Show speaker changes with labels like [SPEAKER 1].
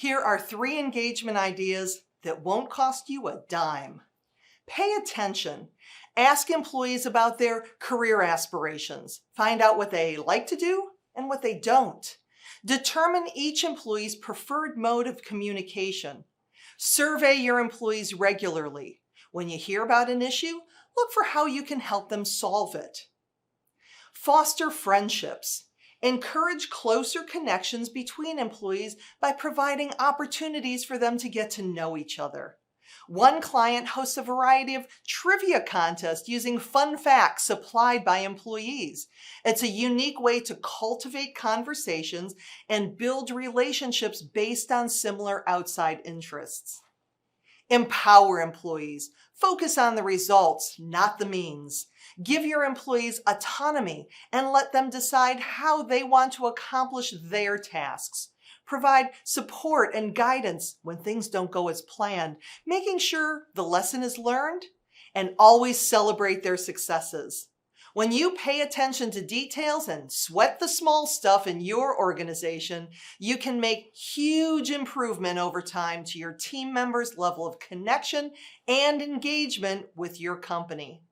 [SPEAKER 1] Here are 3 engagement ideas that won't cost you a dime. Pay attention. Ask employees about their career aspirations. Find out what they like to do and what they don't. Determine each employee's preferred mode of communication. Survey your employees regularly. When you hear about an issue, look for how you can help them solve it. Foster friendships. Encourage closer connections between employees by providing opportunities for them to get to know each other. One client hosts a variety of trivia contests using fun facts supplied by employees. It's a unique way to cultivate conversations and build relationships based on similar outside interests. Empower employees. Focus on the results, not the means. Give your employees autonomy and let them decide how they want to accomplish their tasks. Provide support and guidance when things don't go as planned, making sure the lesson is learned, and always celebrate their successes. When you pay attention to details and sweat the small stuff in your organization, you can make huge improvement over time to your team members' level of connection and engagement with your company.